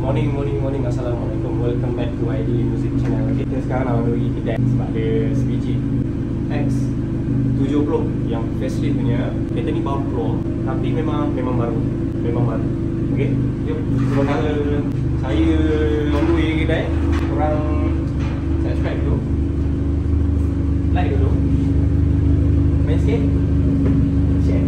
Morning. Assalamualaikum. Welcome back to ID Music Channel. Kita sekarang nak pergi kedai sebab ada sebiji X70 yang facelift punya. Kereta ni baru keluar, tapi memang baru. Okey, jom. Sementara saya on the way kedai, korang subscribe dulu, like dulu, main sikit, share.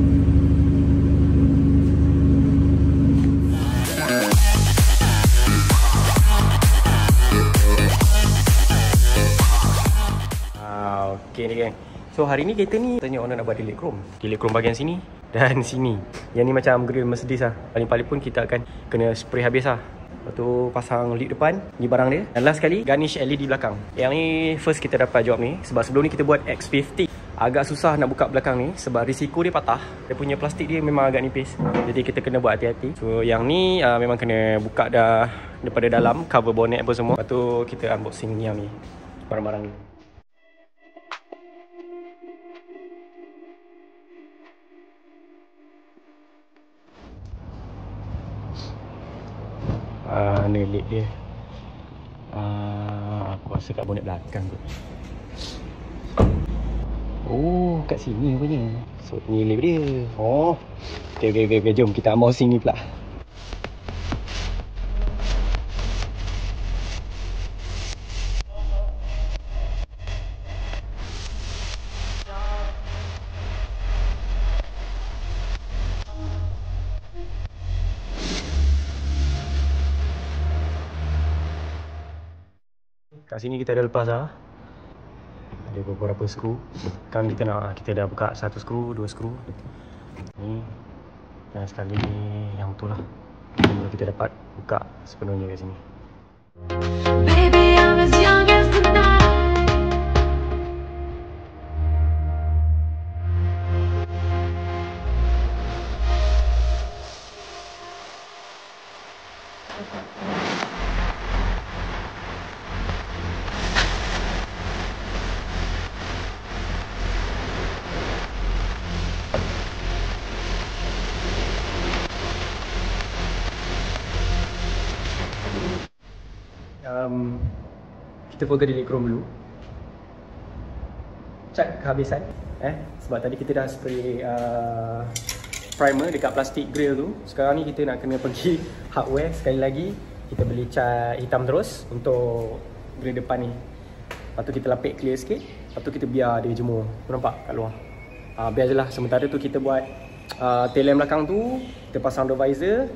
Okay ni geng. So hari ni kereta ni tanya owner nak buat delete chrome bahagian sini dan sini. Yang ni macam grill Mercedes lah. Paling-paling pun kita akan kena spray habis lah. Lepas tu pasang lid depan, ni barang dia. Dan last sekali garnish LED belakang. Yang ni first kita dapat job ni sebab sebelum ni kita buat X50. Agak susah nak buka belakang ni sebab risiko dia patah. Dia punya plastik dia memang agak nipis. Jadi kita kena buat hati-hati. So yang ni memang kena buka dah daripada dalam, cover bonnet apa semua. Lepas tu kita unboxing yang ni, barang-barang ni. Ni lid dia. Aku rasa kat bonnet belakang tu. Oh, kat sini punya. So ni lid dia. Oh. Okay, jom kita unboxing ni pula. Kat sini kita dah lepas dah. Ada beberapa skru. Kan kita dah buka satu skru, dua skru. Ni. Dan sekali yang betul lah. Baru kita dapat buka sepenuhnya kat sini. Baby, I'm as young as the night. Kita fokus delete chrome dulu. Check kehabisan sebab tadi kita dah spray primer dekat plastik grill tu. Sekarang ni kita nak kena pergi hardware sekali lagi. Kita beli cat hitam terus untuk grill depan ni. Lepas tu kita lapik clear sikit. Lepas tu kita biar dia jemur. Tu nampak kat luar. Biar je lah. Sementara tu kita buat tail lamp belakang tu, kita pasang door visor.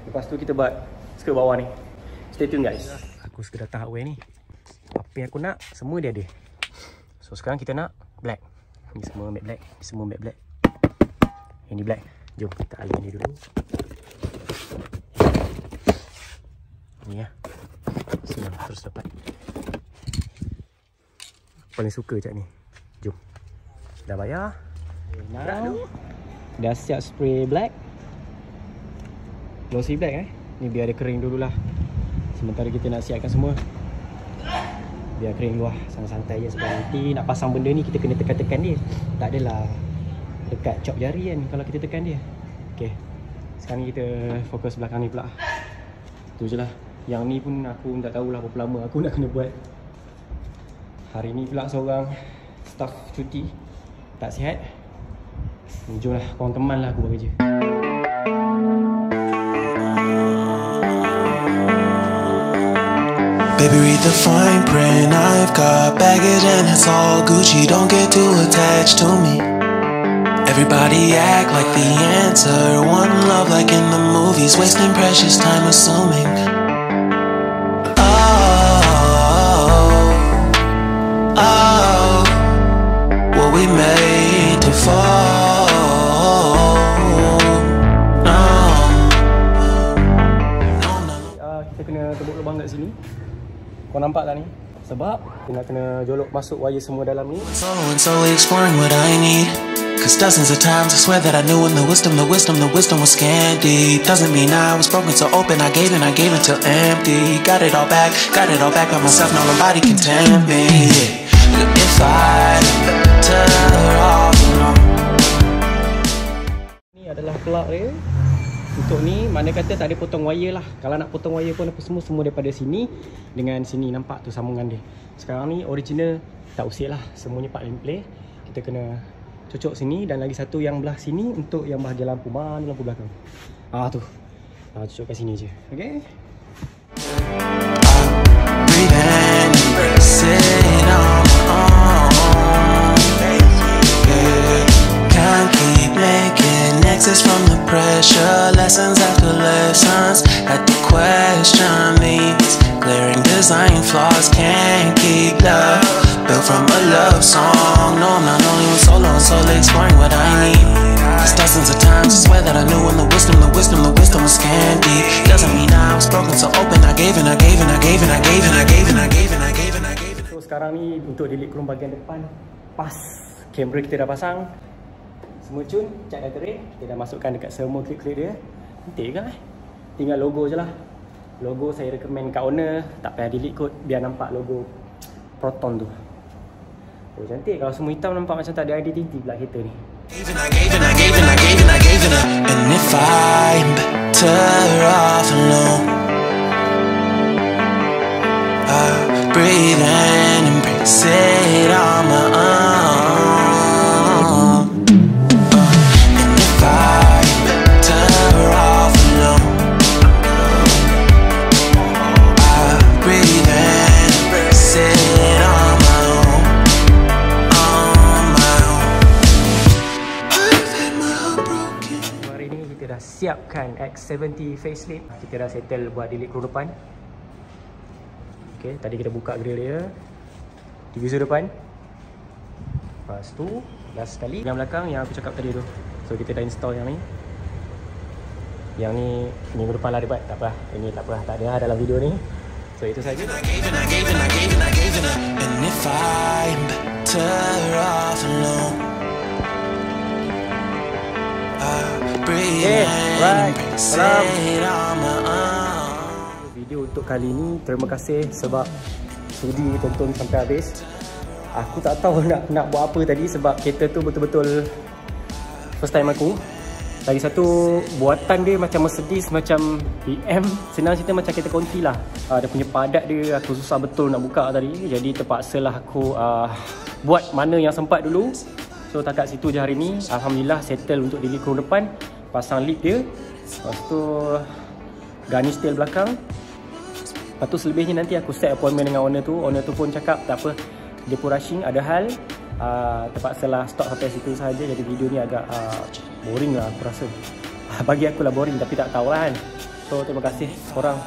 Lepas tu kita buat skirt bawah ni. Stay tune guys. Aku sudah datang hardware ni. Apa yang aku nak, semua dia ada. So sekarang kita nak black. Ni semua matte black, semua matte black. Yang ni black. Jom kita alih ni dulu. Ni ya. Senang terus dapat. Paling suka cat ni. Jom. Dah bayar. Now, dah siap spray black. Glossy black Ni biar dia kering dululah. Sementara kita nak siapkan semua. Biar kering luar, santai-santai je. Sebab nanti nak pasang benda ni kita kena tekan-tekan dia. Tak adalah dekat cop jari kan kalau kita tekan dia. Okay, sekarang ni kita fokus belakang ni pula. Tu je lah. Yang ni pun aku tak tahulah berapa lama aku nak kena buat. Hari ni pula seorang staff cuti, tak sihat. Jom lah, korang teman lah aku buat kerja. Baby, read the fine print. I've got baggage and it's all Gucci. Don't get too attached to me. Everybody act like the answer. One love like in the movies. Wasting precious time assuming. Oh, were we made to fall? Kita kena tebuk lubang kat sini. Kau nampak tak ni? Sebab kita nak kena jolok masuk wire semua dalam ni. Slowly exploring what I need. Cause dozens of times I swear that I knew when the wisdom was scanty. Doesn't mean I was broken so open. I gave until empty. Got it all back by myself. Now nobody can tempt me. If I turn off, ni adalah plug dia. Untuk ni mana kata tak ada potong wire lah. Kalau nak potong wire pun apa semua daripada sini dengan sini, nampak tu sambungan dia. Sekarang ni original tak usik lah, semuanya plug and play. Kita kena cocok sini dan lagi satu yang belah sini untuk yang bahagian lampu, mana lampu belakang. Tu. Cocok kat sini je. Okay. Can't keep making exits from the pressure. Lessons after lessons, had to question these glaring design flaws. Can't keep love built from a love song. No, I'm not only with solo and solo exploring what I need. Cause dozens of times I swear that I knew when the wisdom was scanty. Doesn't mean I was broken so open. I gave and I gave and I gave and I gave and I gave and I gave and I gave and I gave. So sekarang ni untuk delete chrome bahagian depan, pas kamera kita dah pasang, semua cun, cat dah kering, kita dah masukkan dekat semua klip-klip dia. Cantik kan? Tinggal logo je lah. Logo saya recommend kat owner, tak payah delete kot, biar nampak logo Proton tu. Oh cantik, kalau semua hitam nampak macam tak ada identity pula kereta ni. And if I'm better off alone, I breathe and embrace it on my own. And if I'm better off alone, I breathe and embrace it on my own. On my own. I've had my heart broken. Hari ni kita dah siapkan X70 facelift. Kita dah settle buat delete chrome depan. Okay, tadi kita buka grill dia, diffuser depan. Lepas tu last sekali yang belakang yang aku cakap tadi tu. So kita dah install yang ni. Yang ni minggu depan lah dia buat. Tak apa, ini tak apa, tak ada dalam video ni. So itu saja. And if I'm better off alone, I breathe and embrace it on my own. Video untuk kali ni, terima kasih sebab sudi tonton sampai habis. Aku tak tahu nak buat apa tadi sebab kereta tu betul-betul first time aku. Lagi satu, buatan dia macam Mercedes, macam BM. Senang cerita macam kereta konti lah. Dia punya padat dia, aku susah betul nak buka tadi. Jadi terpaksalah aku buat mana yang sempat dulu. So takat situ je hari ni. Alhamdulillah settle untuk delete chrome depan, pasang lip dia. Lepas tu garnish tail belakang. Lepas tu selebihnya nanti aku set appointment dengan owner tu. Owner tu pun cakap tak apa, dia pun rushing, ada hal. Terpaksalah stop sampai situ saja. Jadi video ni agak boring lah aku rasa. Bagi aku lah boring, tapi tak tahu lah kan. So terima kasih korang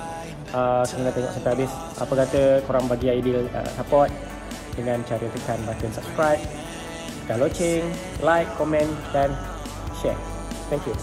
kena tengok sampai habis. Apa kata korang bagi idea support dengan cara tekan button subscribe, tekan loceng, like, komen dan share. Thank you.